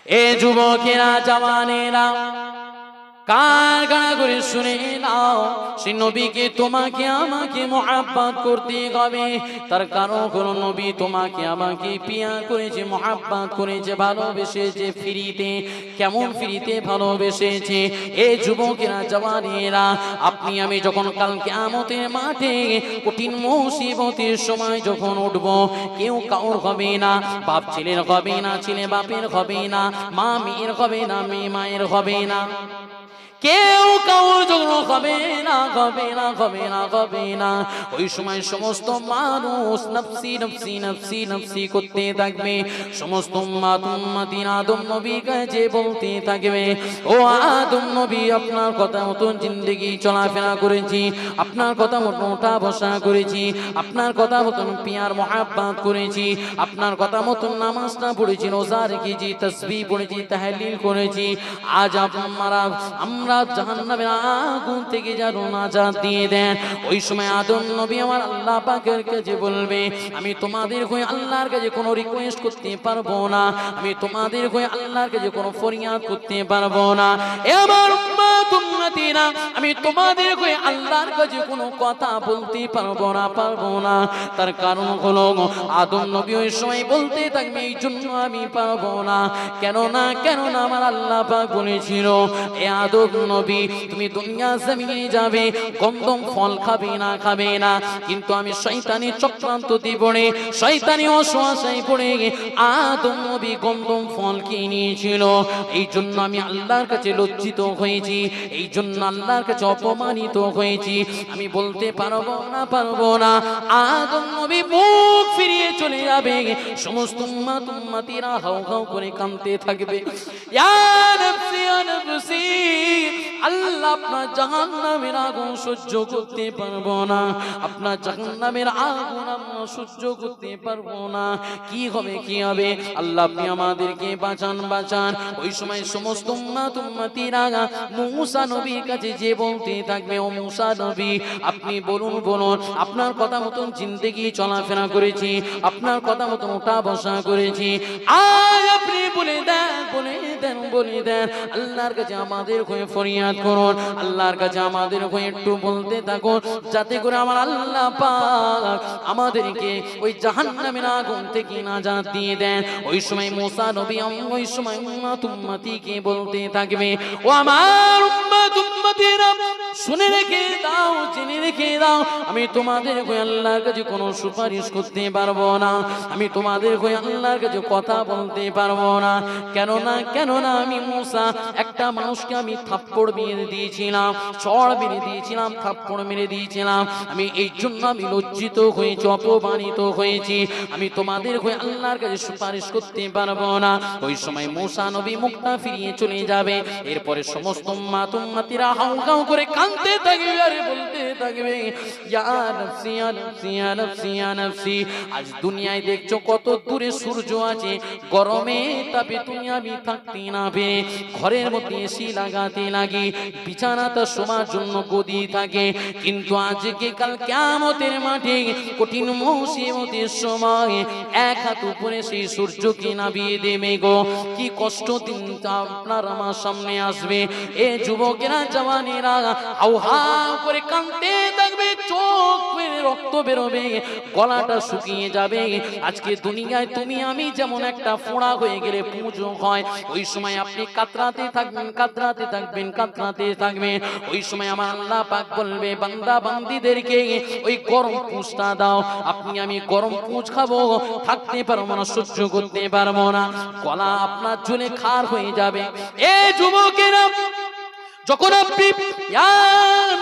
এ যুবকেরা জওয়ানেরা কান গানা করে শুনে নাও, সেই নবীকে তোমাকে আমাকে মহব্বত করতে হবে। তার কারণ হলো নবী তোমাকে আমাকে পিয়া করেছে, মহব্বত করেছে, ভালোবেসেছে। ফিরিতে কেমন ফিরিতে ভালোবেসেছে। এ যুবকেরা জওয়ানেরা, আপনি আমি যখন কাল কিয়ামতের মাঠে কঠিন মুসিবতের সময় যখন উঠব, কেউ কাউর হবে না, বাপ ছেলের হবে না, ছেলে বাপের হবে না, মা মেয়ের হবে না, মেয়ে মায়ের হবে না, কেউ কাউর জন্য হবে না, হবে না, হবে না, হবে না। ওই সময় সমস্ত মানুষ নফসি নফসি নফসি নফসি করতে থাকবে। সমস্ত উম্মতিন আদম নবীর কাছে বলতে থাকবে, ও আদম নবী, আপনার কথা মতন জিন্দেগি চলাফেরা করেছি, আপনার কথা মতন ওঠা বসা করেছি, আপনার কথা মতন পিয়ার মহাব্বত করেছি, আপনার কথা মতন নামাজটা পড়েছি, রোজা রেখেছি, তাসবিহ পড়েছি, তাহলিল করেছি। আজ আমরা জাহান্নামের আগুন থেকে যেন নাজাত দিয়ে দেন। ওই সময় আদম নবী আমার আল্লাহ পাকের কাছে বলবে, আমি তোমাদের হয়ে আল্লাহর কাছে কোনো রিকোয়েস্ট করতে পারবো না, আমি তোমাদের হয়ে আল্লাহর কাছে কোনো ফরিয়াদ করতে পারবো না। এ আমার উম্মত উম্মতিরা, আমি তোমাদের হয়ে আল্লাহর কাছে কোনো কথা বলতে পারবো না, পারবো না। তার কারণ হলো আদম নবী ওই সময় বলতে থাকবে, এই জন্য আমি পারবো না। কেননা আমার আল্লাহ পাক বলেছিল, এ আদম নবী, তুমি দুনিয়া জমিনে যাবে, গন্ধম ফল খাবে না, খাবে না। কিন্তু আমি শয়তানি চক্রান্ত দিয়ে পড়ে, শয়তানি অসহায় পড়ে আদম নবী গন্ধম ফল খেয়ে নিয়েছিল। এই জন্য আমি আল্লাহর কাছে লজ্জিত হয়েছি, এই জন্য আল্লাহর কাছে অপমানিত হয়েছি। আমি বলতে পারবো না, পারবো না। আদম নবী মুখ ফিরিয়ে চলে যাবে। সমস্ত উম্মতিরা হাউ হাউ করে কাঁদতে থাকবে, ইয়া নফসি ইয়া নফসি, আল্লাহ আপনার জাহান্নামের আগুন সহ্য করতে পারবো না, আপনার জাহান্নামের আগুন আমরা সহ্য করতে পারবো না। কি হবে, কি হবে? আল্লাহ আপনি আমাদেরকে বাঁচান, বাঁচান। ওই সময় সমস্ত উম্মতিরা মুসা নবীর কাছে যে বলতে থাকবে, ও মুসা নবী, আপনি বলুন, বলুন, আপনার কথা মতন জিন্দেগি চলাফেরা করেছি, আপনার কথা মতন ওঠা বসা করেছি, আর আপনি বলে দেন, বলে দেন, বলে দেন, আল্লাহর কাছে আমাদের হয়ে ফরিয়াদ করুন, আল্লাহর কাছে আমাদের হয়ে একটু বলতে থাকুন, যাতে করে আমার আল্লাহ পাক আমাদেরকে ওই জাহান্নামের আগুন থেকে নাজাত দিয়ে দেন। ওই সময় মুসা নবী ওই সময় উম্মতিকে বলতে থাকবে, ও আমার উম্মত উম্মতিরা, শুনে রেখে দাও, জেনে রেখে দাও, আমি তোমাদের হয়ে আল্লাহর কাছে কোনো সুপারিশ করতে পারবো না, আমি তোমাদের হয়ে আল্লাহর কাছে কথা বলতে পারবো না। কেননা আমি মুসা একটা মানুষকে আমি থাপ্পড় মেরে দিয়েছিলাম, চড় মেরে দিয়েছিলাম, থাপ্পড় মেরে দিয়েছিলাম। আমি এই জন্য আমি লজ্জিত হয়েছি, অপমানিত হয়েছি। আমি তোমাদের হয়ে আল্লাহর কাছে সুপারিশ করতে পারবো না। ওই সময় মুসা নবী মুখটা ফিরিয়ে চলে যাবে। এরপরে সমস্ত উম্মতিরা হাউ হাউ করে কাঁদতে থাকবে আর বলতে থাকবে, ইয়া নফসি ইয়া নফসি ইয়া নফসি ইয়া নফসি। আজ দুনিয়ায় দেখছো কত দূরে সূর্য আছে, গরমে তাপে তুমি আমি থাকতে না পেরে ঘরের মধ্যে এসি লাগাতে লাগি, বিছানাটা শোবার জন্য গদি থাকে। কিন্তু আজকে কাল কিয়ামতের মাঠে কঠিন মুসিবতের সময় এক হাত উপরে সেই সূর্যকে নামিয়ে দেবে গো। কি কষ্ট দিন আপনার আমার সামনে আসবে। এ যুবকেরা জওয়ানেরা হাউ হাউ করে কাঁদতে থাকবে, চোখ বেয়ে রক্ত বেরোবে, গলাটা শুকিয়ে যাবে। আজকে দুনিয়ায় তুমি আমি যেমন একটা ফোঁড়া হয়ে গেলে পুজো হয়, ওই সময় আপনি কাতরাতে থাকবেন, কাতরাতে থাকবেন, কাতরাতে থাকবেন। ওই সময় আমার আল্লাহ পাক বলবে, বান্দা বান্দিদেরকে ওই গরম পুঁজটা দাও। আপনি আমি গরম পুঁজ খাবো, থাকতে পারবো না, সহ্য করতে পারবো না, গলা আপনার জ্বলে খার হয়ে যাবে। এ যুবকেরা, যখন আপনি ইয়া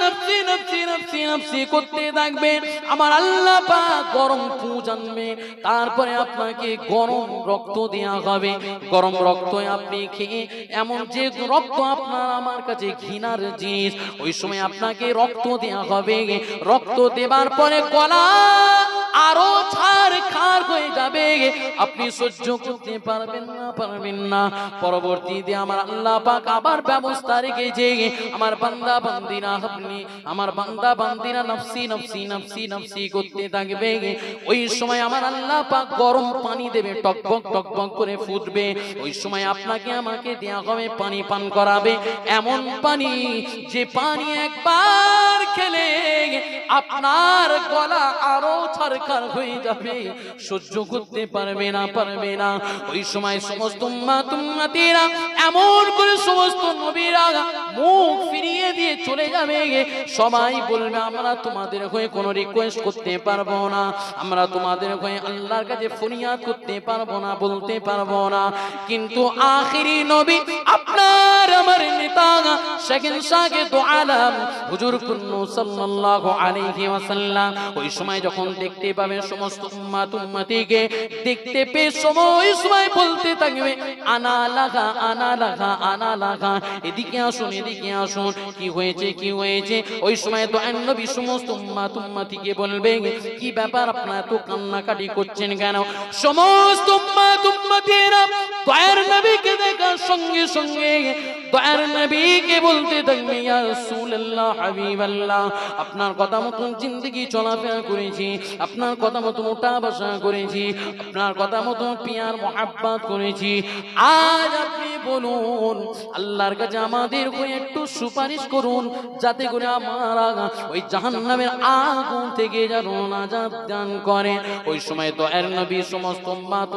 নফসি নফসি নফসি নফসি করতে থাকবেন, আমার আল্লাহ পাক গরম পুঁজ আনবে, তারপরে আপনাকে গরম রক্ত দেয়া হবে। গরম রক্ত আপনি খেয়ে, এমন যে রক্ত আপনার আমার কাছে ঘৃণার জিনিস, ওই সময় আপনাকে রক্ত দেয়া হবে। রক্ত দেবার পরে গলা আরো ছারখার হয়ে যাবে, আপনি সহ্য করতে পারবেন না। পরবর্তীতে আমার আল্লাহ পাক আবার ব্যবস্থা রেখেছে, আমার বান্দা বান্দিরা আপনি আমার বান্দা বান্দিরা নফসি নফসি নফসি নফসি করতে থাকবে। ওই সময় আমার আল্লাহ পাক গরম পানি দেবে, টকবক টকবক করে ফুটবে। ওই সময় আপনাকে আমাকে দেয়া হবে, পানি পান করাবে, এমন পানি যে পানি একবার খেলে আপনার গলা আরো ছারখার হয়ে যাবে, সহ্য করতে পারবে না। ওই সময় সমস্ত উম্মতেরা এমন করে সমস্ত নবীরা মুখ ফিরিয়ে দিয়ে চলে যাবে। সবাই বলবে আমরা তোমাদের হয়ে কোনো রিকোয়েস্ট করতে পারবো না, আমরা তোমাদের হয়ে আল্লাহর কাছে ফরিয়াদ করতে পারবো না, বলতে পারবো না। কিন্তু আখিরি নবী আপনার আমার নেতা সেকেন্ড শাহে দু আলম হুজুর কুল্লু সাল্লাল্লাহু আলাইহি ওয়াসাল্লাম ওই সময় যখন দেখতে পাবেন সমস্ত উম্মতিকে দেখতে পেয়ে সময় বলতে থাকবে আনা লাগা আনা লাগা আনা লাগা, এদিকে আসুন এদিকে আসুন, কি হয়েছে। ওই সময় তো নবী সমস্ত উম্মতিকে বলবে কি ব্যাপার আপনারা তো কান্নাকাটি করছেন কেন? সমস্ত উম্মতিরা দয়ার নবীকে দেখার সঙ্গে সঙ্গে দয়ার নবীকে বলতে থাকবে ইয়া রাসূলুল্লাহ হাবিবাল্লাহ, আপনার কথা মতন জিন্দেগি চলাফেরা করেছি, আপনার কথা মতন ওঠা বসা করেছি, আপনার কথা মতন পিয়ার মোহাব্বত করেছি। আজ আপনি বলুন আল্লাহর কাছে আমাদের হয়ে একটু সুপারিশ করুন, যাতে করে আমরা ওই জাহান্নামের আগুন থেকে যেন নাজাত দান করেন। ওই সময় তো এর নবী সমস্ত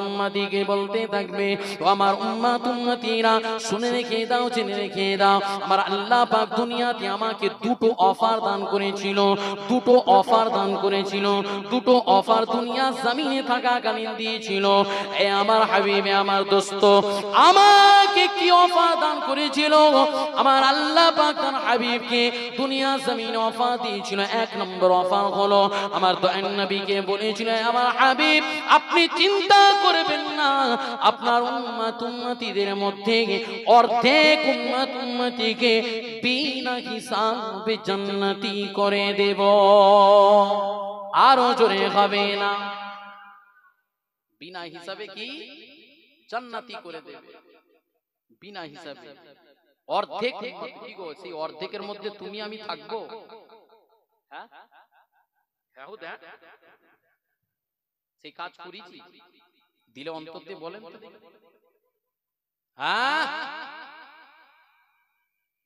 উম্মতিকে বলতে থাকবে ও আমার উম্মতিরা শুনে রেখে দাও, জেনে রেখে দাও, আমার আল্লাহ পাক দুনিয়াতে আমাকে দুটো অফার দান করেছিল, দুটো অফার দুনিয়া জমিনে থাকাকালীন দিয়েছিল। এ আমার হাবিবে আমার দোস্ত, আমাকে কি অফার দান করেছিল? আমার আল্লাহ পাক তার হাবিবকে দুনিয়া জমিনে অফার দিয়েছিল। এক নম্বর অফার হলো আমার দয়ার নবীকে বলেছিল আমার হাবিব আপনি চিন্তা করবেন না, আপনার উম্মতিদের মধ্যে অর্ধেক উম্মতিকে বিনা হিসাবে জান্নাতি করে দেব। আরো জোরে হবে না, বিনা হিসাবে কি জান্নাতি করে দেবে, বিনা হিসাবে। অর্ধেক কি গো, সেই অর্ধেকের মধ্যে তুমি আমি থাকবো? হ্যাঁ সেই কাজ করেছি দিলে অন্তর দিয়ে বলেন তো। হ্যাঁ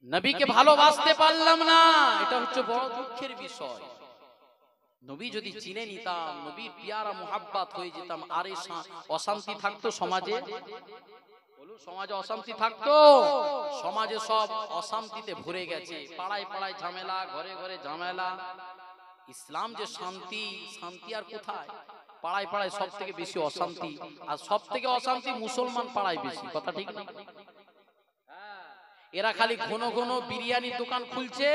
নবীকে ভালোবাসতে পারলাম না, এটা হচ্ছে বড় দুঃখের বিষয়। নবী যদি চিনে নিতাম, নবীর পিয়ারা মুহাব্বত হয়ে যেতাম, আর এই অশান্তি থাকতো সমাজে? সমাজে অশান্তি থাকতো? সমাজে সব অশান্তিতে ভরে গেছে, পাড়ায় পাড়ায় ঝামেলা, ঘরে ঘরে ঝামেলা। ইসলাম যে শান্তি, শান্তি আর কোথায়? পাড়ায় পাড়ায় সব থেকে বেশি অশান্তি, আর সব থেকে অশান্তি মুসলমান পাড়ায় বেশি। কথা ঠিক না? এরা খালি ঘন ঘন বিরিয়ানির দোকান খুলছে,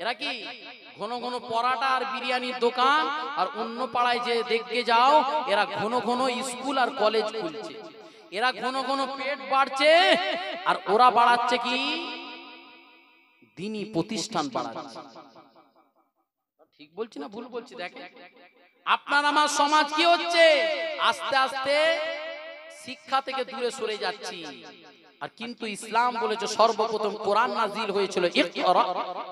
এরা কি ঘন ঘন পরাটা আর বিরিয়ানির দোকান, আর অন্য পাড়ায় যে দেখতে যাও এরা ঘন ঘন স্কুল আর কলেজ খুলছে। এরা ঘন ঘন পেট বাড়ছে, আর ওরা বাড়াচ্ছে কি দ্বীনি প্রতিষ্ঠান বাড়াচ্ছে। ঠিক বলছি না ভুল বলছি? দেখেন আপনার আমার সমাজ কি হচ্ছে, আস্তে আস্তে শিক্ষা থেকে দূরে সরে যাচ্ছি। আর কিন্তু ইসলাম বলেছে সর্বপ্রথম কোরআন নাজিল হয়েছিল ইকরা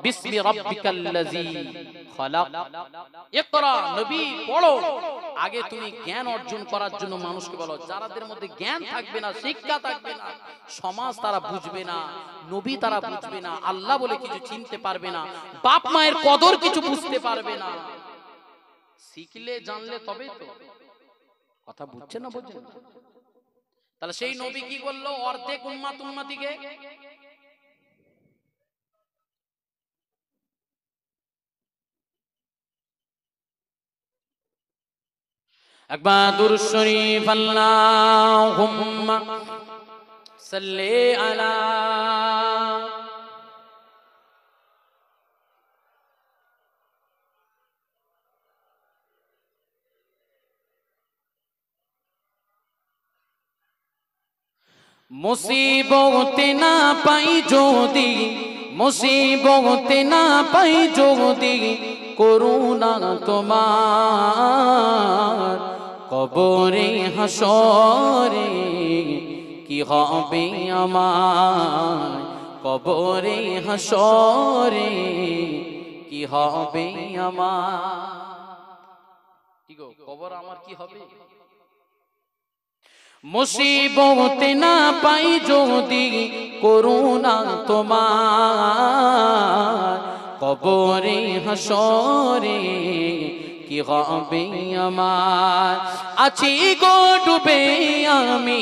বিসমি রাব্বিকাল্লাযী খালাক। ইকরা নবী পড়ো, আগে তুমি জ্ঞান অর্জন করার জন্য মানুষকে বলো। যাদের মধ্যে জ্ঞান থাকবে না, শিক্ষা থাকবে না, সমাজ তারা বুঝবে না, নবী তারা বুঝবে না, আল্লাহ বলে কিছু চিনতে পারবে না, বাপ মায়ের কদর কিছু বুঝতে পারবে না। শিখলে জানলে তবে তো। কথা বুঝছেন না বুঝছেন? তাহলে সেই নবী কি করলো? অর্ধেক উম্মতিকে একবার দুরূদ শরীফ আল্লাহুম্মা সাল্লি আলা মুসিবতে না পাই যদি, মুসিবতে না পাই যদি করুণা তোমার, কবরে হাসরে কি হবে আমার, কবরে হাসরে কি হবে আমার। কি গো, কবর আমার কি হবে? মুসিবতে না পাই যদি করুণা তোমার, কবরে হাসরে কি হবে আমার। আছি গো ডুবে আমি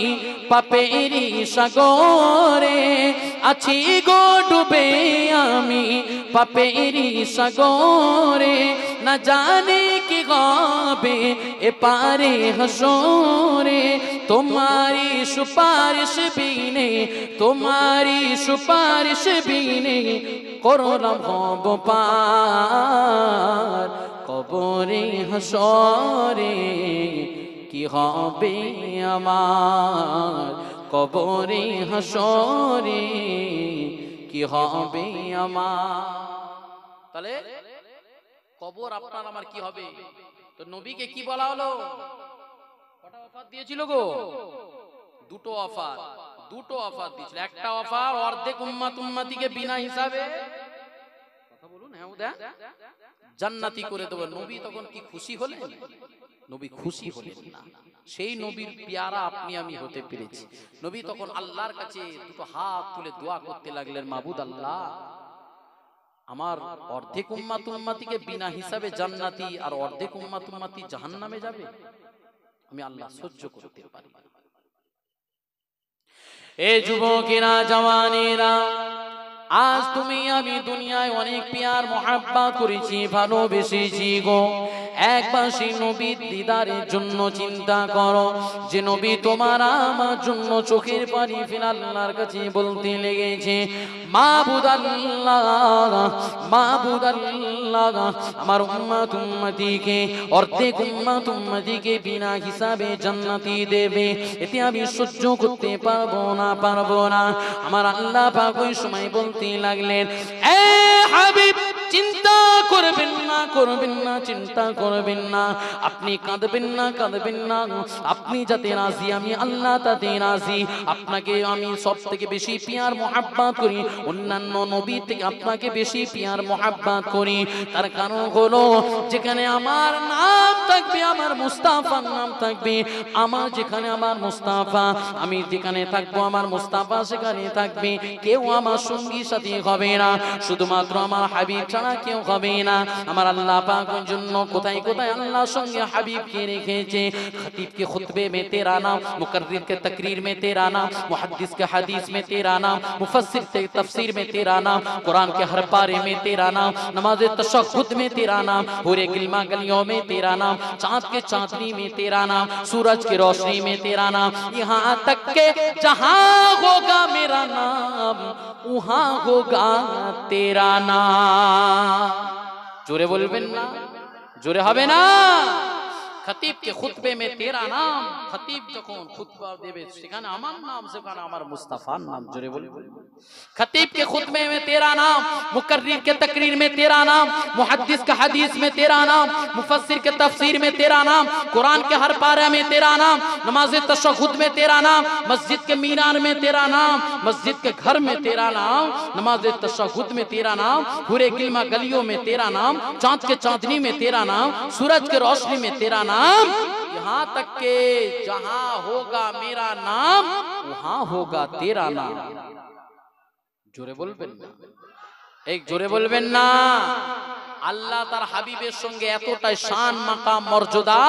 পাপেরি সাগরে, আছি গো ডুবে আমি পাপেরি সাগরে, না জানি কি হবে এপারে হাসরে। তোমারি সুপারিশ বিনে, তোমারি সুপারিশ বিনে করলাম হব পার, কবরে হাসরে কি হবে আমার, কবরে হাসরে কি হবে আমার। তাহলে কবর আপনার আমার কি হবে? তো নবীকে কি বলা হলো? কটা অফার দিয়েছিল গো? দুটো অফার, দুটো অফার দিয়েছিল। একটা অফার অর্ধেক উম্মাত উম্মতিকে বিনা হিসাবে, কথা বলুন হ্যাঁ উদা, জান্নাতি করে দেব। নবী তখন কি খুশি হলেন? নবী খুশি হলেন না। সেই নবীর পেয়ারা আপনি আমি হতে পেরেছি। নবী তখন আল্লাহর কাছে দুটো হাত তুলে দোয়া করতে লাগলেন, মাবুদ আল্লাহ, আমার অর্ধেক উম্মাত উম্মতিকে বিনা হিসাবে জান্নাতি আর অর্ধেক উম্মাত উম্মতি জাহান্নামে যাবে, আমি আল্লাহ সহ্য করতে পারি। এ যুবকেরা, জওয়ানেরা, আজ তুমি আমি দুনিয়ায় অনেক প্যার মোহাব্বত করেছি, ভালোবেসেছি গো। একবার সেই নবীর দিদারের জন্য চিন্তা করো, যে নবী তোমার আমার জন্য চোখের পানি ফেলে আল্লাহর কাছে বলতে লেগেছে, মাবুদ আল্লাহ, মাবুদ আল্লাহ, আমার উম্মত উম্মতিকে, অর্ধেক উম্মত উম্মতিকে বিনা হিসাবে জান্নাতি দেবে, এতে আমি সহ্য করতে পারবো না, পারবো না। আমার আল্লাহ পাক ওই সময় বলতে লাগলেন, এ হাবিব, চিন্তা করবেন না, করবেন না, চিন্তা করবেন না, আপনি কাঁদবেন না, কাঁদবেন না, আপনি যাতে রাজি আমি আল্লাহ তাতে রাজি। আপনাকে আমি সব থেকে বেশি পিয়ার মোহাব্বত করি, অন্যান্য নবী থেকে আপনাকে বেশি পিয়ার মোহাব্বত করি। তার কারণ হলো, যেখানে আমার নাম থাকবে, আমার মুস্তাফার নাম থাকবে, আমার যেখানে আমার মুস্তাফা, আমি যেখানে থাকবো আমার মুস্তাফা সেখানে থাকবে, কেউ আমার সঙ্গী সাথী হবে না, শুধুমাত্র আমার হাবিব ছাড়া কেউ হবে না। আমার আল্লাহ পাক ওই জন্য কোথায় কোথায় আল্লাহর সঙ্গে হাবিবকে রেখেছে। खतीब के खुतबे में तेरा नाम, मुकर्रिर के तकरीर में तेरा नाम, मुहद्दिस के हदीस में तेरा नाम, मुफस्सिर के तफसीर में तेरा नाम, कुरान के हर पारे में तेरा नाम, नमाज तशहुद में तेरा नाम, पूरे गिलमा गलियों में तेरा नाम, चांद के चांदनी में तेरा नाम, सूरज की रोशनी में तेरा नाम, यहाँ तक के जहाँ होगा मेरा नाम वहाँ होगा तेरा नाम। जोरे बोलबेन ना, जोरे হবে না। खतीब के खुतबे में तेरा नाम, खतीब যখন খুতবা দেবে সেখানে আমার নাম, সেখানে আমার মুস্তাফার নাম। জোরে বলুন। खतीब के खुतबे में तेरा नाम, मुकर्रिर के तकरीर में तेरा नाम, मुहद्दिस के हदीस में तेरा नाम, मुफस्सिर के तफसीर में तेरा नाम, कुरान के हर पारे में तेरा नाम, नमाज तशहुद में तेरा नाम, मस्जिद के मीनार में तेरा नाम, मस्जिद के घर में तेरा नाम, नमाज तशहुद में तेरा नाम, पूरे गिलमा गलियों में तेरा नाम, चांद के चांदनी में तेरा नाम, सूरज के रोशनी में तेरा नाम, यहाँ तक के जहां होगा मेरा नाम वहां होगा तेरा नाम। जोरे बोलबेन ना, एक जोरे बोलबेन ना। আল্লাহ তার হাবিবের সঙ্গে এতটাই শান মাকাম মর্যাদা,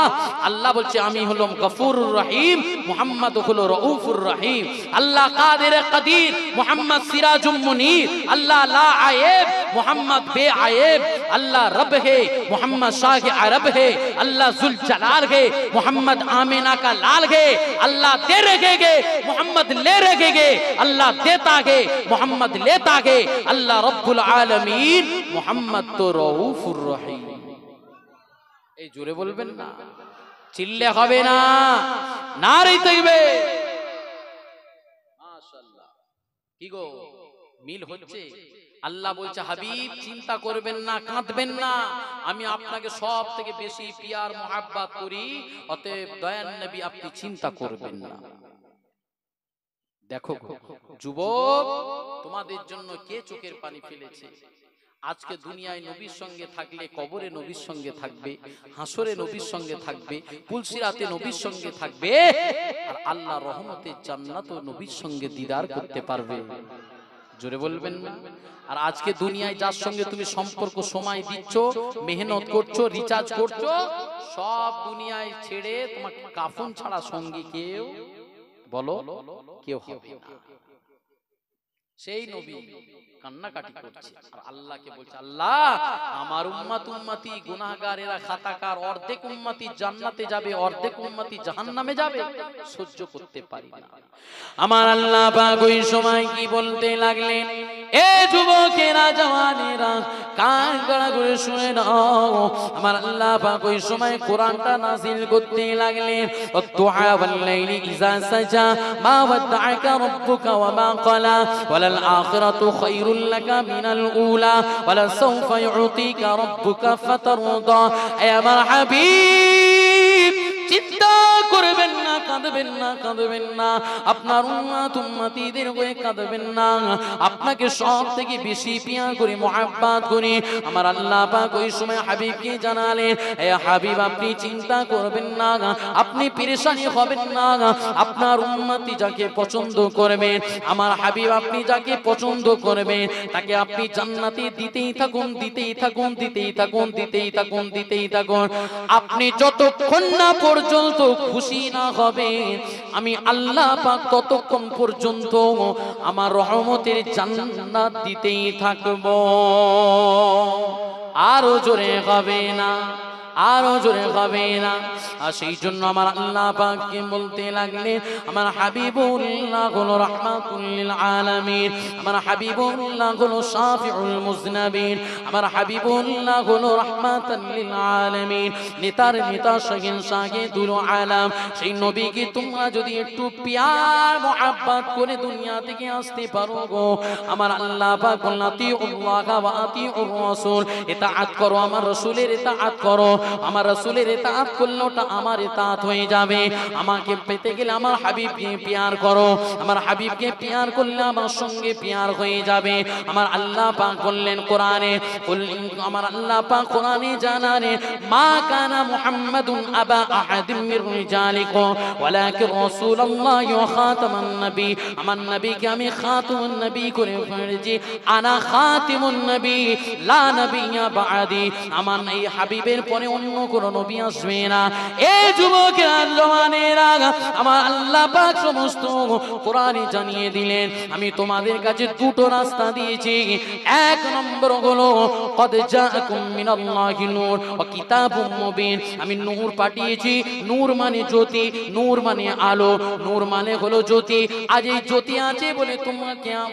আল্লাহ বলছে আমি হলাম গফুরুর রহিম, মুহাম্মদ হলো রউফুর রহিম। আল্লাহ কাদের কাদির, মুহাম্মদ সিরাজুম মুনির। আল্লাহ লা আয়েব, মুহাম্মদ বে আয়েব। আল্লাহ রব হে, মুহাম্মদ শাহ আরব হে। আল্লাহ जुल जलाल है, मुहम्मद आमिना का लाल है। अल्लाह दे रखेगे, मुहम्मद ले रखेगे। अल्लाह देता है, मुहम्मद लेता है। अल्लाह रब्बुल आलमीन, मुहम्मद तो रऊफुर रहीम। এই জোরে বলবেন না, চিল্লে হবে না, নারে তাকবীর। মাশাআল্লাহ। কি গো, মিল হচ্ছে? আল্লাহ বলছে হাবিব চিন্তা করবেন না, কাঁদবেন না, আমি আপনাকে সব থেকে বেশি পিয়ার মোহাব্বত করি, অতএব দয়ার নবী আপনি চিন্তা করবেন না। দেখো যুবক, তোমাদের জন্য কে চোখের পানি ফেলেছে? আজকে দুনিয়ায় নবীর সঙ্গে থাকলে কবরে নবীর সঙ্গে থাকবে, হাসরে নবীর সঙ্গে থাকবে, পুলসিরাতে নবীর সঙ্গে থাকবে, আর আল্লাহ রহমতের জান্নাতও নবীর সঙ্গে দিদার করতে পারবে। জোরে বলবেন না? আর আজকে দুনিয়ায় যার সঙ্গে তুমি সম্পর্ক সময় দিচ্ছ, মেহনত করছো, রিচার্জ করছো, সব দুনিয়ায় ছেড়ে তোমাকে কাফন ছাড়া সঙ্গী কেউ বলো কেউ হবে না। সেই নবী কান্নাকাটি করছে আর আল্লাহকে বলছে, আল্লাহ আমার উম্মত উম্মতি গুনাহগারেরা খাতাকার, অর্ধেক উম্মতি জান্নাতে যাবে, অর্ধেক উম্মতি জাহান্নামে যাবে, সহ্য করতে পারি না। আমার আল্লাহ পাক ওই সময় কি বলতে লাগলেন, এ যুবকেরা জওয়ানেরা কান খাড়া করে শুনে নাও, আমার আল্লাহ পাক ওই সময় কোরআনটা নাযিল করতে লাগলেন, ওয়াত-দুহা ওয়াল-লাইলি ইযা সাজা মা ওয়াদ্দাআকা রাব্বুকা ওয়া মা ক্বালা ওয়ালাল আখিরাতু খায়রুল লাকা মিনাল উলা ওয়ালা সাওফা ইউতিকা রাব্বুকা ফাতারদা। এ আমার হাবিব চিন্তা করবেন না, কাঁদবেন না, কাঁদবেন না, আপনার উম্মত উম্মতিদের হয়ে কাঁদবেন না, আপনাকে সব থেকে বেশি পিয়ার করে মুহাব্বত করি। আমার আল্লাহ পাক ওই সময় হাবিবকে জানালেন, এ হাবিব আপনি চিন্তা করবেন না, আপনি পেরেশানি হবেন না, আপনার উম্মতি যাকে পছন্দ করবেন, আমার হাবিব আপনি যাকে পছন্দ করবেন তাকে আপনি জান্নাতে দিতেই থাকুন, দিতেই থাকুন, দিতেই থাকুন, দিতেই থাকুন, দিতেই থাকুন। আপনি যতক্ষণ না পর্যন্ত খুশি না হবে আমি আল্লাহ পাক ততক্ষণ পর্যন্ত আমার রহমতের জান্নাত দিতেই থাকব। আরো জোরে হবে না, আরো জোরে হবে না। আর সেই জন্য আমার আল্লাহ পাককে বলতে লাগলেন, আমার হাবিবুল্লাহ হলো রাহমাতুল লিল আলামিন, আমার হাবিবুল্লাহ হলো শাফিউল মুজনাবিন, আমার হাবিবুল্লাহ হলো রাহমাতুল লিল আলামিন, নেতার নেতা শাহিন শাহিদুল আলাম। সেই নবীকে তোমরা যদি একটু পিয়ার মুহাব্বত করে দুনিয়া থেকে আসতে পারো গো, আমার আল্লাহ পাক বলেন আতিউল্লাহ ওয়া আতিউর রাসূল, ইতাআত করো, আমার রাসূলের ইতাআত করো, আমার রাসূলের ইতাআত করলে ওটা আমার ইতাআত হয়ে যাবে। আমাকে পেতে গেলে আমার হাবিবকে পিয়ার করো, আমার হাবিবকে পিয়ার করলে আমার সঙ্গে পিয়ার হয়ে যাবে। আমার আল্লাহ পাক বললেন কোরআনে, আমার আল্লাহ পাক কোরআনে জানালেন, মা কানা মুহাম্মাদুন আবা আহাদিম মির রিজালিকুম ওয়ালাকিন রাসূলুল্লাহ ওয়া খাতামান নবী, আমার নবীকে আমি খাতামুন নবী করে ফেলেছি, আনা খাতিমুন নবী লা নবিয়্যা বাদি, আমার এই হাবিবের পরে অন্য কোন নবী আসবে না। এই যুবকেরা জওয়ানেরা আমার আল্লাহ পাক সমস্ত কোরআনে জানিয়ে দিলেন, আমি তোমাদের কাছে দুটো রাস্তা দিয়েছি। এক নম্বর হলো কদ জাআকুম মিনাল্লাহি নূর ওয়া কিতাবুম মুবিন, আমি নূর পাঠিয়েছি, নূর মানে জ্যোতি, নূর মানে আলো, নূর মানে হলো জ্যোতি। আজ এই জ্যোতি আছে বলে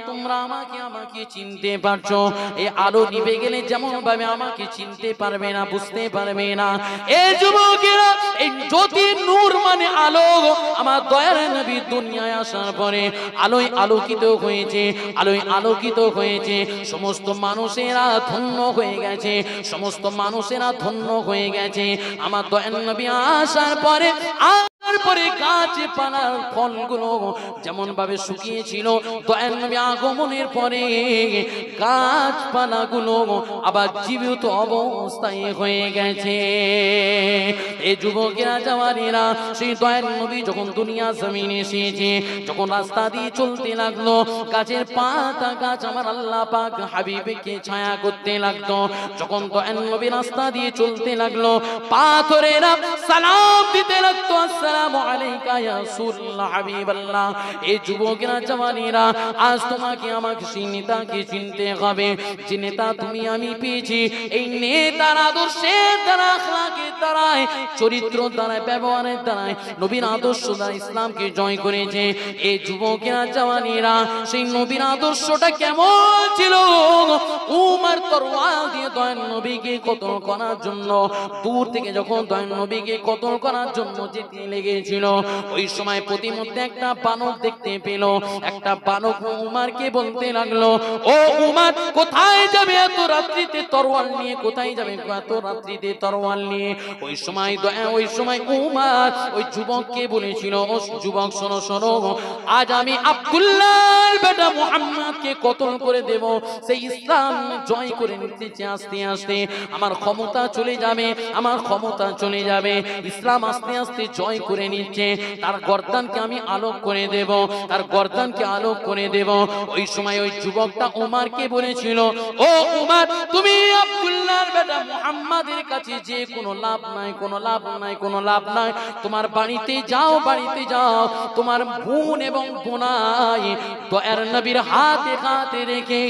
তোমরা আমাকে চিনতে পারছো। এই আলো নিভে গেলে যেমন ভাবে আমাকে চিনতে পারবে না, বুঝতে পারবে না। এই যুবকেরা এই জ্যোতি নূর মানে আলো, আমার দয়ার নবী দুনিয়ায় আসার পরে আলোয় আলোকিত হয়েছে, আলোয় আলোকিত হয়েছে, সমস্ত মানুষেরা ধন্য হয়ে গেছে, সমস্ত মানুষেরা ধন্য হয়ে গেছে। আমার দয়ার নবী আসার পরে তারপরে গাছপালার ফলগুলো যেমন ভাবে শুকিয়েছিল, দয়ার নবী আগমনের পরে গাছপালাগুলো আবার জীবিত অবস্থায় হয়ে গেছে। এই যুবকেরা জওয়ানেরা সেই দয়ার নবী যখন দুনিয়া জমিনে এসেছে, যখন রাস্তা দিয়ে চলতে লাগলো, গাছের পাতা গাছ আমার আল্লাহ পাক হাবিবকে ছায়া করতে লাগলো। যখন দয়ার নবী রাস্তা দিয়ে চলতে লাগলো, পাথরেরা সালাম দিতে লাগতো, আসসালামু আলাইকা ইয়া রাসূলুল্লাহ হাবিবাল্লাহ। এই যুবকেরা জওয়ানেরা আজ তোমাকে আমাকে সেই নেতাকে চিনতে হবে, যে নেতা তুমি আমি পেয়েছি। এই নেতার আদর্শের দ্বারা, আখলাকের দ্বারায়, চরিত্র দ্বারায়, ব্যবহারের দ্বারায়, নবীর আদর্শ দ্বারা ইসলামকে জয় করেছে। এই যুবকেরা জওয়ানেরা সেই নবীর আদর্শটা কেমন ছিল? উমর তরওয়াল দিয়ে দয়ার নবীকে কতল করার জন্য, দূর থেকে যখন দয়ার নবীকে কতল করার জন্য যেতে লেগে লেগেছিল। ওই সময় প্রতিমধ্যে একটা বানর দেখতে পেল। একটা বানর উমারকে বলতে লাগলো, ও উমার, কোথায় যাবে এত রাত্রিতে তরোয়াল নিয়ে? কোথায় যাবে এত রাত্রিতে তরোয়াল নিয়ে? ওই সময় উমার ওই যুবককে বলেছিল, ও যুবক শোনো শোনো, আজ আমি আব্দুল্লাহর বেটা মুহাম্মদকে কতল করে দেব। সেই ইসলাম জয় করে নিতেছে আস্তে আস্তে, আমার ক্ষমতা চলে যাবে, আমার ক্ষমতা চলে যাবে। ইসলাম আস্তে আস্তে জয় করে নিচ্ছে, তার গর্দানকে আমি আলোক করে দেব, তার গর্দানকে আলোক করে দেব। ওই সময় ওই যুবকটা উমারকে বলেছিল, ও উমার, তুমি আব্দুল্লাহর বেটা মুহাম্মাদের কাছে যে কোনো লাভ নাই, কোনো লাভ নাই, কোনো লাভ নাই। তোমার বাড়িতে যাও, বাড়িতে যাও, তোমার বোন এবং বোনাই দয়ার নবীর হাতে হাতে রেখে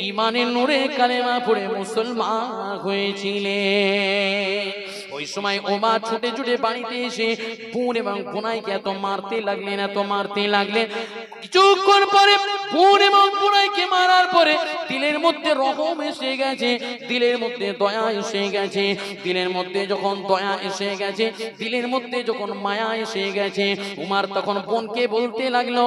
ঈমানের নূরে কালেমা পড়ে মুসলমান হয়েছিলে। ওই সময় ওমর ছুটে ছুটে বাড়িতে এসে বোন এবং বোনাইকে এত মারতে লাগলেন, এত মারতে লাগলেন। কিছুক্ষণ পরে বোন এবং বোনাইকে মারার পরে দিলের মধ্যে রহম এসে গেছে, দিলের মধ্যে দয়া এসে গেছে। দিলের মধ্যে যখন দয়া এসে গেছে, দিলের মধ্যে যখন মায়া এসে গেছে, উমার তখন বোনকে বলতে লাগলো,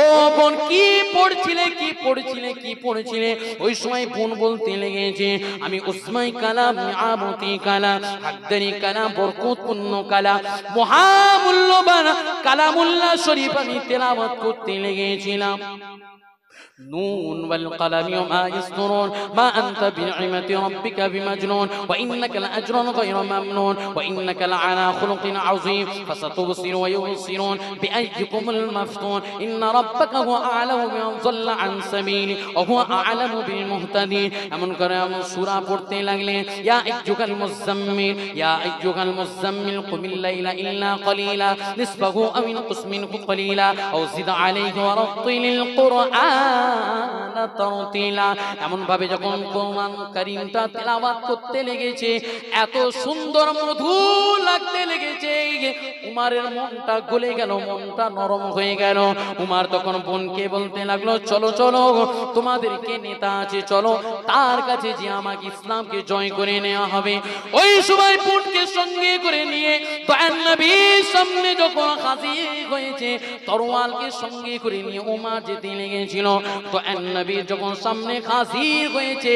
ও বোন, কি পড়ছিলে, কি পড়ছিলে, কি পড়ছিলে? ওই সময় বোন বলতে লেগেছে, আমি উসমাই কালাম, নিয়ামতি কালাম, হাক্কানি কালাম, বরকতপূর্ণ কালাম, মহামূল্যবান কালামুল্লাহ শরীফ আমি তেলাওয়াত করতে লেগেছিলাম। نون والقلم وما يسطرون ما أنت بنعمة ربك بمجنون وإنك لأجر غير ممنون وإنك لعلى خلق عظيم فستبصر ويبصرون بأيكم المفتون إن ربك هو أعلم بمن ضل عن سبيله وهو أعلم بالمهتدين এমন করে এমন সূরা পড়তে লাগলেন, ইয়া আইয়ুহাল মুযাম্মিল, ইয়া আইয়ুহাল মুযাম্মিল কুমিল লাইলা ইল্লা কলিলা নিসফাহু আও ইনকুস মিনহু কলিলা আও জিদ আলাইহি ওয়া রাত্তিলিল কুরআন তারতিলা। এমন ভাবে যখন কোরআন কারীমটা তেলাওয়াত করতে লেগেছে, এত সুন্দর মধুর লাগতে লেগেছে, উমারের মনটা গলে গেল, মনটা নরম হয়ে গেল। উমার তখন বোনকে বলতে লাগলো, চলো চলো, তোমাদেরকে নেতা আছে, চলো তার কাছে যে আমাকে ইসলামকে জয় করে নেওয়া হবে। ওই সময় বোনকে সঙ্গে করে নিয়ে দয়ার নবীর সামনে যখন হাজির হয়েছে, তরোয়ালকে সঙ্গে করে নিয়ে উমার যেতে লেগেছিল। দয়ার নবী যখন সামনে হাজির হয়েছে,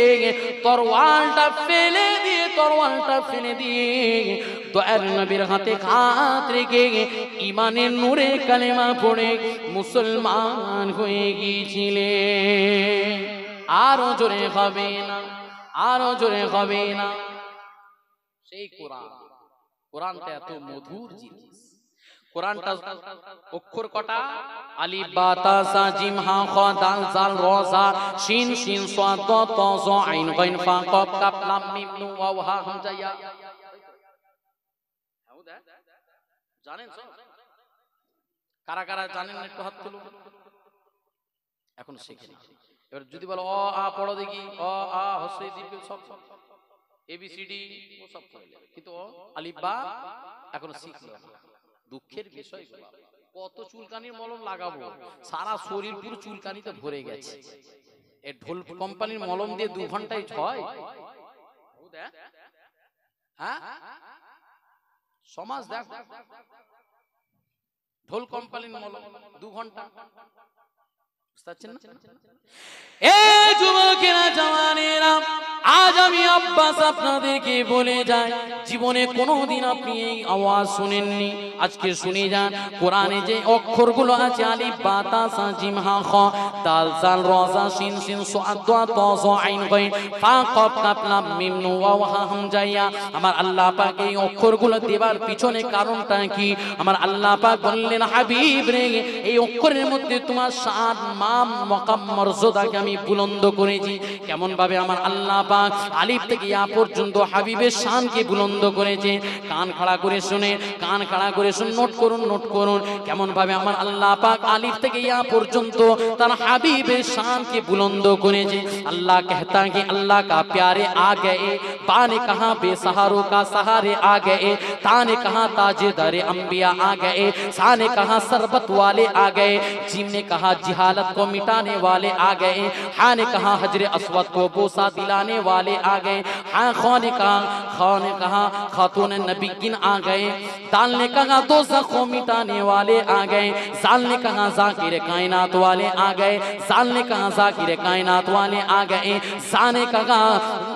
তরোয়ালটা ফেলে দিয়ে, তরোয়ালটা ফেলে দিয়ে দয়ার নবীর হাতে হাত রেখে ঈমানের নূরে কালেমা পড়ে মুসলমান হয়ে গিয়েছিলেন। আরো জোরে হবে না, আরো জোরে হবে না। সেই কোরআন, কোরআনটা এত মধুর জিনিস। কোরআনটা অক্ষর কটা? আলিফ বা তা সা জিম হা খ দাল জাল র জা শিন শিন সাদ ত জ আইন গাইন ফা কফ কাফ লাম মিম নুন ওয়াও হা হামজা ইয়া। জানেন সব? কারা কারা জানেন একটু হাত তুলুন। এখন শিখে নিন। এবার যদি বলো অ আ পড়ো দেখি, অ আ হস্রই দীর্ঘ সব এবিসিডি ও সব পড়লে, কিন্তু আলিফ বা এখনো শিখলো না। দুঃখের বিষয়, কত চুলকানির মলম লাগাবো, সারা শরীর পুরো চুলকানিতে ভরে গেছে। এই ঢোল কোম্পানির মলম দিয়ে 2 ঘন্টায় হয়? হ্যাঁ, সমাজ দেখ, ঢোল কোম্পানির মলম 2 ঘন্টা। বুঝতে পারছেন না? এই যুবকেরা, জওয়ানেরা, আজ আমি আব্বাস আপনাদেরকে বলে যাই, জীবনে কোনোদিন আপনি এই আওয়াজ শুনেননি, আজকে শুনে যান। কোরআনে যে অক্ষরগুলো আছে, আলিফ বা তা সা জিম হা খ দাল জাল র জা শিন শিন সাদ ত জ আইন গাইন ফা কফ কাফ লাম মিম নুন ওয়াও হা হামজা ইয়া। আমার আল্লাহ পাক এই অক্ষরগুলো দেবার পিছনে কারণটা কি? আমার আল্লাহ পাক বললেন, হাবিব রে, এই অক্ষরের মধ্যে তোমার শান, মাম, মাকাম, মর্যাদাকে আমি বুলন্দ করেছি। কেমন ভাবে আমার আল্লাহ পাক আলিফ থেকে ইয়া পর্যন্ত হাবিবের শানকে বুলন্দ করেছে। কান খাড়া করে শুনে, কান খাড়া করে শুন, নোট করুন, নোট করুন। কেমন ভাবে আমার আল্লাহ পাক আলিফ থেকে ইয়া পর্যন্ত তার হাবিবের শানকে বুলন্দ করেছে। अल्लाह कहता है कि अल्लाह का प्यारे आ गए बा ने कहा बेसहारों का सहारे आ गए, ता ने कहा ताजेदार अंबिया आ गए, सा ने कहा सरबत वाले आ गए, जीम ने कहा जिहालत को मिटाने वाले आ गए, हा ने कहा हजरे अस्वद को बोसा दिलाने वाले आ गए, हा खौ ने कहा खातून नबीगिन आ गए, दाल ने कहा दोज़ख को मिटाने वाले आ गए, जाल ने कहा जाकिर कायनात वाले आ गए, जाल ने कहा जाकिर कायनात वाले आ गए, सा ने कहा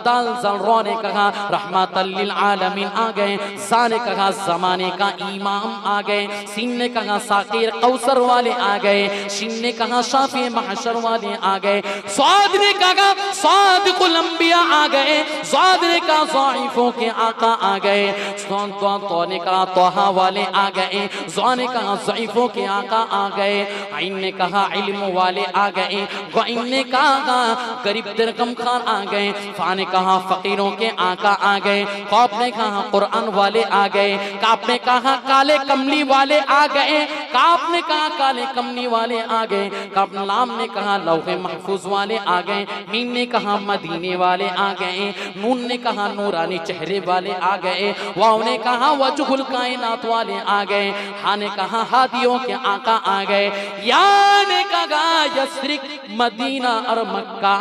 दाल ज़रो ने कहा रहमतल लिल आलमीन आ गए, सा ने कहा ज़माने का इमाम आ गए, सीन ने कहा साकिर कौसर वाले आ गए, शिन ने कहा शाफी महशर वाले आ गए, स्वाद ने कहा सादिकुल अंबिया आ गए, स्वाद ने कहा ज़ाइफों के आका आ गए, तो ने कहा तोहा वाले आ गए, ज़ा ने कहा ज़ाइफों के आका आ गए, आइन ने कहा इल्म वाले आ गए, ग़इन ने कहा गरीब दिरकम खान आ गए, फा ने कहा फकीरों के आका आ गए, क़ाफ ने कहा कुरान वाले आ गए, काफ ने कहा काले कमली वाले आ गए, काफ ने कहा काले कमली वाले आ गए, काफ लाम ने कहा लौहे महफूज वाले आ गए, मीम ने कहा मदीने वाले आ गए, नून ने कहा नूरानी चेहरे वाले आ गए, वाव ने कहा वजहुल कायनात वाले आ गए, हा ने कहा हादियों के आका आ गए, या ने कहा यस्रिक मदीना और मक्का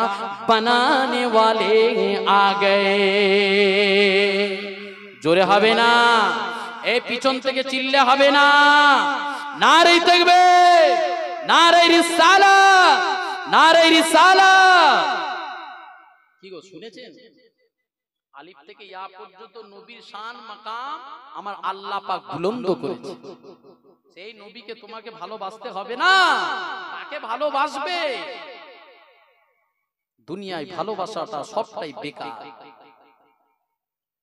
बनाने वाले आ गए। जोरे हबे ना, ए पिछन থেকে চিল্লে হবে না, নারে তাকবীর, নারে রিসালাত, নারে রিসালাত। কি গো শুনেছেন? আলিফ থেকে ইয়া পর্যন্ত নবীর শান মাকাম আমার আল্লাহ পাক বুলন্দ করেছে। সেই নবীকে তোমাকে ভালোবাসতে হবে না, তাকে ভালোবাসবে। দুনিয়ায় ভালোবাসাটা সবটাই বেকার,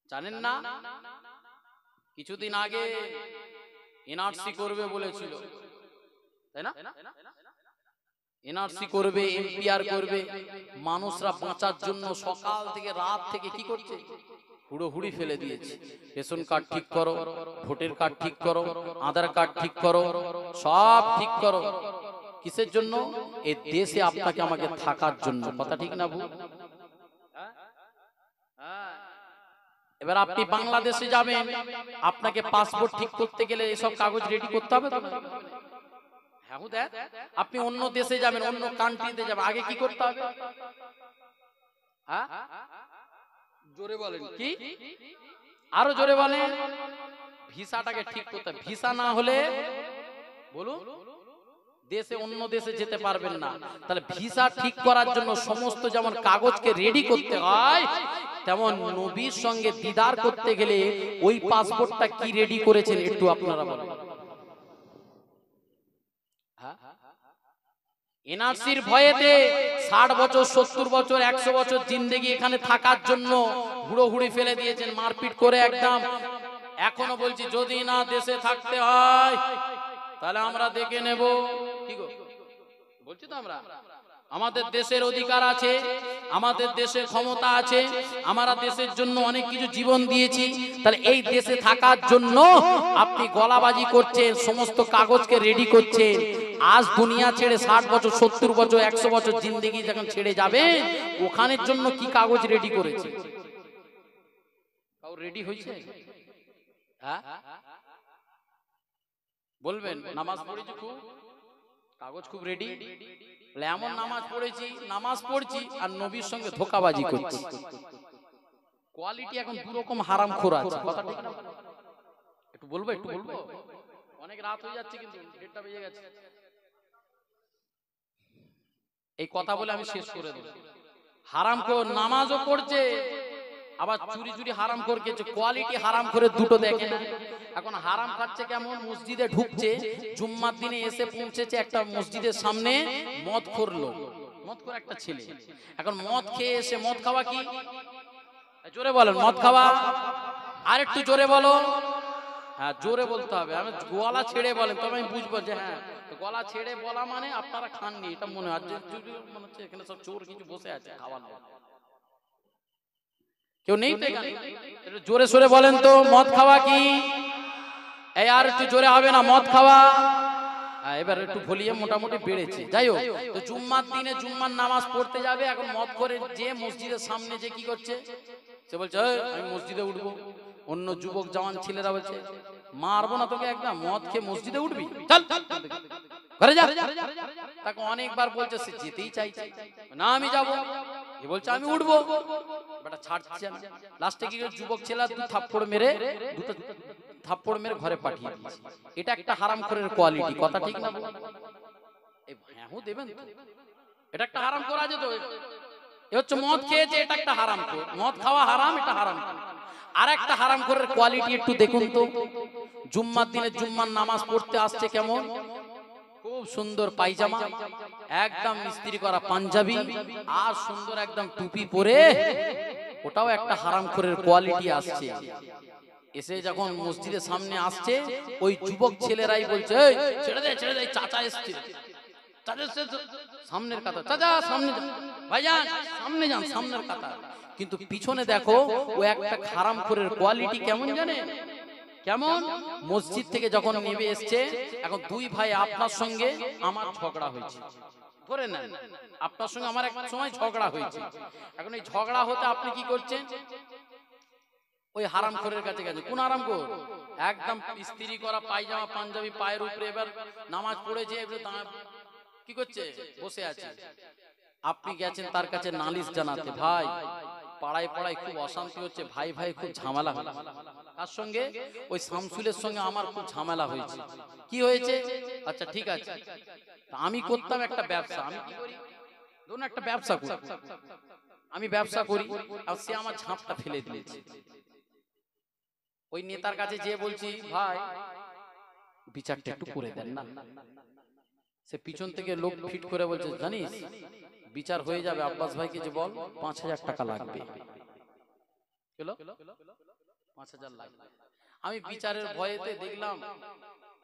জানেন না? কিছুদিন আগে এনআরসি করবে বলেছিল, তাই না? এনআরসি করবে, এমপিআর করবে, মানুষরা বাঁচার জন্য সকাল থেকে রাত থেকে কি করছে? হুড়োহুড়ি ফেলে দিয়েছে। রেশন কার্ড ঠিক করো, ভোটার কার্ড ঠিক করো, আধার কার্ড ঠিক করো, সব ঠিক করো। কিসের জন্য? এই দেশে আপনাকে আমাকে থাকার জন্য। কথা ঠিক না ভুল? এবার আপনি বাংলাদেশে যাবেন, আপনাকে পাসপোর্ট ঠিক করতে গেলে এসব কাগজ রেডি করতে হবে তো? আপনি অন্য দেশে যাবেন, অন্য কান্ট্রিতে যাবেন, আগে কি করতে হবে? জোরে বলেন, কি? আরো জোরে বলেন। ভিসাটাকে ঠিক করতে হবে। ভিসা না হলে বলুন দেশে অন্য দেশে যেতে পারবেন না। তাহলে ভিসা ঠিক করার জন্য সমস্ত যেমন কাগজকে রেডি করতে হয়, তেমন নবীর সঙ্গে দিদার করতে গেলে ওই পাসপোর্টটা কি রেডি করেছেন একটু আপনারা বলেন। এনআরসির ভয়েতে 60 বছর 70 বছর 100 বছর জিন্দেগি এখানে থাকার জন্য হুড়োহুড়ি ফেলে দিয়েছেন, মারপিট করে একদম। এখনো বলছি যদি না দেশে থাকতে হয় তাহলে আমরা দেখে নেব। কি গো বলছি তো, আমরা আমাদের দেশের অধিকার আছে, আমাদের দেশের ক্ষমতা আছে, আমরা দেশের জন্য অনেক কিছু জীবন দিয়েছি। তাহলে এই দেশে থাকার জন্য আপনি গলাবাজি করছেন, সমস্ত কাগজকে রেডি করছেন। আজ দুনিয়া ছেড়ে 60 বছর 70 বছর 100 বছর জিন্দেগি যখন ছেড়ে যাবে, ওখানের জন্য কি কাগজ রেডি করেছে? কাউ রেডি হয়েছে? হ্যাঁ বলবেন। নামাজ পড়েছি খুব, কাগজ খুব রেডি। এমন নামাজ পড়েছি, নামাজ পড়ছি আর নবীর সঙ্গে ধোঁকাবাজি করছি। কোয়ালিটি এখন দুরকম হারামখোর আছে। কথা ঠিক না? একটু বলবো, একটু বলবো। অনেক রাত হয়ে যাচ্ছে, কিন্তু 1:30 বেজে গেছে। এই কথা বলে আমি শেষ করে দেব। হারামখোর নামাজও পড়ছে, আবার চুরি চুরি হারাম করে, কোয়ালিটি হারাম করে দুটো দেখে না। এখন হারাম খাচ্ছে কেমন? মসজিদে ঢুকছে, জুম্মার দিনে এসে পৌঁছেছে একটা মসজিদের সামনে, মদ করলো, মদ করে একটা ছেলে। এখন মদ খেয়ে এসে, মদ খাওয়া কি? জোরে বলেন, মদ খাওয়া। আর একটু জোরে বলো। হ্যাঁ জোরে বলতে হবে, আমি গলা ছেড়ে বলেন তবে আমি বুঝবো যে হ্যাঁ গলা ছেড়ে বলা মানে আপনারা খাননি, এটা মনে হয়। মনে হচ্ছে এখানে সব চোর কিছু বসে আছে খাওয়ার, কেউ নেই তো এখানে? জোরে সোরে বলেন তো, মদ খাওয়া কি? এই আর একটু জোরে হবে না, মদ খাওয়া। এবার একটু ভলিউম মোটামুটি বেড়েছে। যাই হোক, তো জুম্মার দিনে জুম্মার নামাজ পড়তে যাবে, এখন মদ করে যে মসজিদের সামনে যে কি করছে? সে বলছে আমি মসজিদে উঠবো। অন্য যুবক জওয়ান ছেলেরা বলছে মারবো না তোকে, একদম মদ খেয়ে মসজিদে উঠবি, চল ঘরে যা। তাকে অনেকবার বলছে, সে যেতেই চাইছে না, আমি যাবো। এ বলছে আমি উঠবো, বেটা ছাড়ছে না। লাস্টে কি যুবক ছেলে দুটো থাপ্পড় মেরে ঘরে পাঠিয়ে দিয়েছে। এটা একটা হারামখোরের কোয়ালিটি, কথা ঠিক না? হ্যাঁ দেবেন, এটা একটা হারাম করা যেত। এ হচ্ছে মদ খেয়েছে, এটা একটা হারাম কর, মদ খাওয়া হারাম, এটা হারাম। আর একটা হারাম করার কোয়ালিটি একটু দেখুন তো, জুম্মার দিনে জুম্মার নামাজ পড়তে আসছে কেমন, খুব সুন্দর পায়জামা, একদম ইস্ত্রি করা পাঞ্জাবি, আর সুন্দর একদম টুপি পরে, ওটাও একটা হারামখোরের কোয়ালিটি আসছে। এসে যখন মসজিদের সামনে আসছে, ওই যুবক ছেলেরাই বলছে এই ছেড়ে দে ছেড়ে দে, চাচা এসছে, চাচা এসছে সামনের কাতার, চাচা সামনে যান, ভাইজান সামনে যান, সামনের কাতার। কিন্তু পিছনে দেখো ও একটা হারামখোরের কোয়ালিটি কেমন জানে, কেমন? মসজিদ থেকে যখন নেমে এসছে, এখন দুই ভাই আপনার সঙ্গে আমার ঝগড়া হয়েছে, ধরে নেন আপনার সঙ্গে আমার এক সময় ঝগড়া হয়েছে। এখন এই ঝগড়া হতে আপনি কি করছেন, ওই হারামখোরের কাছে গেছে। কোন হারামখোর? একদম ইস্ত্রি করা পায়জামা পাঞ্জাবি পায়ের উপরে, এবার নামাজ পড়েছে, কি করছে, বসে আছে। আপনি গেছেন তার কাছে নালিশ জানাতে, ভাই পাড়ায় পাড়ায় খুব অশান্তি হচ্ছে, ভাই ভাই খুব ঝামেলা হচ্ছে। তার সঙ্গে ওই শামসুলের সঙ্গে আমার খুব ঝামেলা হয়েছে। কি হয়েছে? আচ্ছা ঠিক আছে, আমি করতাম একটা ব্যবসা, আমি কি করি, ধরুন একটা ব্যবসা করি, আমি ব্যবসা করি, আর সে আমার ঝাঁপটা ফেলে দিয়েছে। ওই নেতার কাছে যে বলছি, ভাই বিচারটা একটু করে দেন না। সে পিছন থেকে লোক ফিট করে বলছে, জানিস বিচার হয়ে যাবে, আব্বাস ভাইকে যে বল ৫,০০০ টাকা লাগবে। ৫,০০০ লাগবে। আমি বিচারের ভয়েতে দেখলাম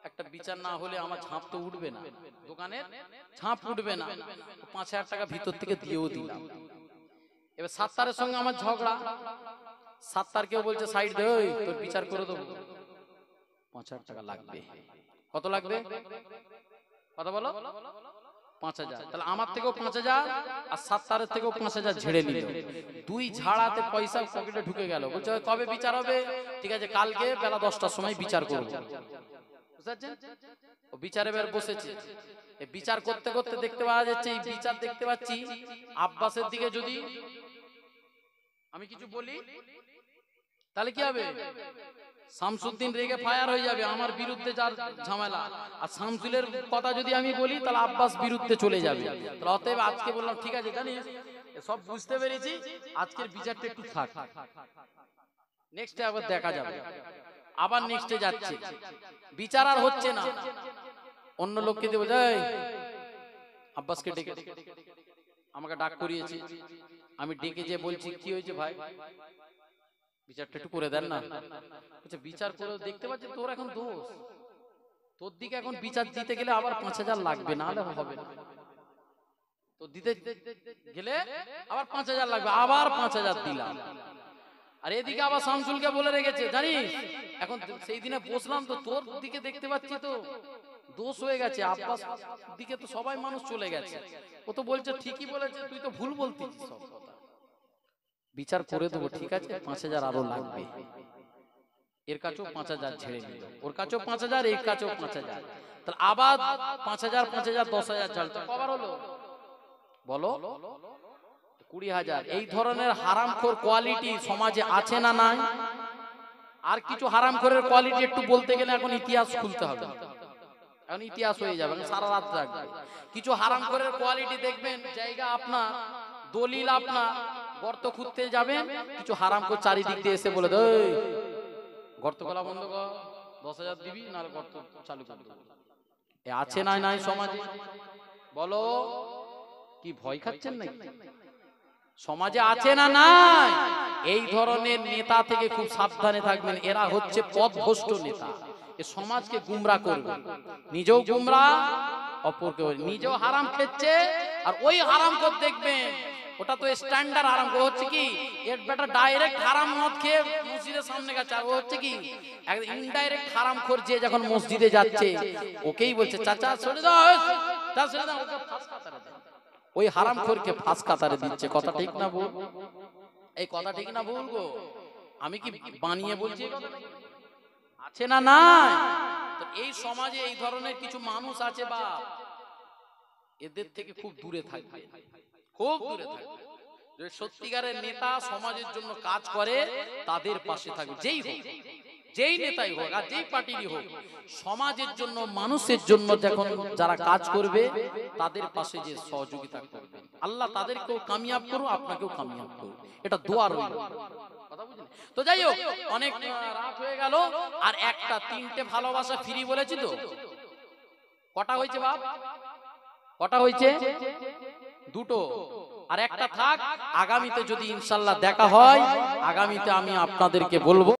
একটা বিচার না হলে আমার ঝাঁপ তো উঠবে না, দোকানের ঝাঁপ উঠবে না, ৫,০০০ টাকা ভিতর থেকে দিয়েও দিলাম। এবার সাত্তারের সঙ্গে আমার ঝগড়া, সাত্তার কেউ বলছে সাইড দে, তোর বিচার করে দেবো, ৫,০০০ টাকা লাগবে। কত লাগবে কথা বলো? ৫,০০০। তাহলে আমার থেকেও ৫,০০০ আর সাত্তারের থেকেও ৫,০০০ ঝেড়ে নিল। দুই ঝাড়াতে পয়সা পকেটে ঢুকে গেল। বলছে কবে বিচার হবে? ঠিক আছে কালকে বেলা ১০টার সময় বিচার করবো। ও বিচারে বের বসেছে, বিচার করতে করতে দেখতে পাওয়া যাচ্ছে, এই বিচার দেখতে পাচ্ছি আব্বাসের দিকে যদি আমি কিছু বলি তাহলে কি হবে, শামসুদ্দিন রেগে ফায়ার হয়ে যাবে, আমার বিরুদ্ধে যার ঝামেলা। আর শামসুলের কথা যদি আমি বলি তাহলে আব্বাস বিরুদ্ধে চলে যাবে। তাহলে অতএব আজকে বললাম ঠিক আছে, জানিস সব বুঝতে পেরেছি, আজকের বিচারটা একটু থাক, নেক্সটে আবার দেখা যাবে। আবার নেক্সটে যাচ্ছে, বিচার আর হচ্ছে না, অন্য লোককে দিয়ে বলছে আব্বাসকে ডেকে, আমাকে ডাক করিয়েছে, আমি ডেকে যে বলছি কি হয়েছে ভাই, বিচারটা একটু করে দেন না। আচ্ছা বিচার করে দেখতে পাচ্ছি তোর এখন দোষ, তোর দিকে এখন বিচার দিতে গেলে আবার ৫,০০০ লাগবে, না হলে হবে না। তো দিতে গেলে আবার ৫,০০০ লাগবে, আবার ৫,০০০ দিলাম। আর এদিকে আবার শামসুলকে বলে রেখেছে, জানিস এখন সেই দিনে বসলাম তো তোর দিকে দেখতে পাচ্ছি তো দোষ হয়ে গেছে, আব্বাস দিকে তো সবাই মানুষ চলে গেছে। ও তো বলছে ঠিকই বলেছে, তুই তো ভুল বলতিস সব কথা। বিচার করে দেবো ঠিক আছে, ৫,০০০ আরো লাগবে। এর কাছেও ৫,০০০ ছেড়ে নিল, ওর কাছেও ৫,০০০, এর কাছেও ৫,০০০। তাহলে আবার ৫,০০০ ৫,০০০ ১০,০০০ ঝাল, কবার হলো বলো? ২০,০০০। এই ধরনের হারামখোর কোয়ালিটি সমাজে আছে না নাই? আর কিছু হারামখোরের কোয়ালিটি একটু বলতে গেলে এখন ইতিহাস খুলতে হবে, এখন ইতিহাস হয়ে যাবে, সারা রাত রাখবে। কিছু হারামখোরের কোয়ালিটি দেখবেন, জায়গা আপনার, দলিল আপনার, গর্ত খুঁড়তে যাবেন, কিছু হারামখোর চারিদিক দিয়ে এসে বলে দেয় গর্ত খোলা বন্ধ কর, ১০,০০০ দিবি নাহলে গর্ত চালু করে দেবো। এ আছে না নাই সমাজে বলো? কি ভয় খাচ্ছেন নাকি? সমাজে আছে না নাই? এই ধরনের নেতা থেকে খুব সাবধানে থাকবেন, এরা হচ্ছে পথভ্রষ্ট নেতা, এ সমাজকে গুমরাহ করবে, নিজেও গুমরাহ, অপরকে নিজেও হারাম খেচ্ছে। আর ওই হারামখোর দেখবেন, ওটা তো স্ট্যান্ডার্ড হারামখোর, হচ্ছে কি এর বেটা ডাইরেক্ট হারাম মদ খেয়ে মসজিদের সামনে গেছে, আর ও হচ্ছে কি ইনডাইরেক্ট হারামখোর, যে যখন মসজিদে যাচ্ছে ওকেই বলছে চাচা ছেড়ে দাও, চাচা ছেড়ে দাও, ওকে ফাঁস কাতারে দেয়, ওই হারামখোরকে ফাঁস কাতারে দিচ্ছে, কথা ঠিক না বল? এই কথা ঠিক না ভুল গো? আমি কি বানিয়ে বলছি? আছে না নাই? তো এই সমাজে এই ধরনের কিছু মানুষ আছে বাপ, এদের থেকে খুব দূরে থাকবে, খুব দূরে থাকবে। যে সত্যিকারের নেতা সমাজের জন্য কাজ করে তাদের পাশে থাকবে, যেই হোক, যেই নেতাই হোক আর যেই পার্টিরই হোক, সমাজের জন্য মানুষের জন্য যখন যারা কাজ করবে তাদের পাশে যে সহযোগিতা করবে, আল্লাহ তাদেরকেও কামিয়াব করো, আপনাকেও কামিয়াব করো, এটা দোয়া রইল। কথা বুঝলেন? তো যাই হোক, অনেক রাত হয়ে গেল, আর একটা তিনটে ভালোবাসা ফ্রি বলেছি তো, কটা হয়েছে বাপ? কটা হয়েছে? দুটো, আর একটা থাক। আগামীতে যদি ইনশাল্লাহ দেখা হয়, আগামীতে আমি আপনাদেরকে বলবো।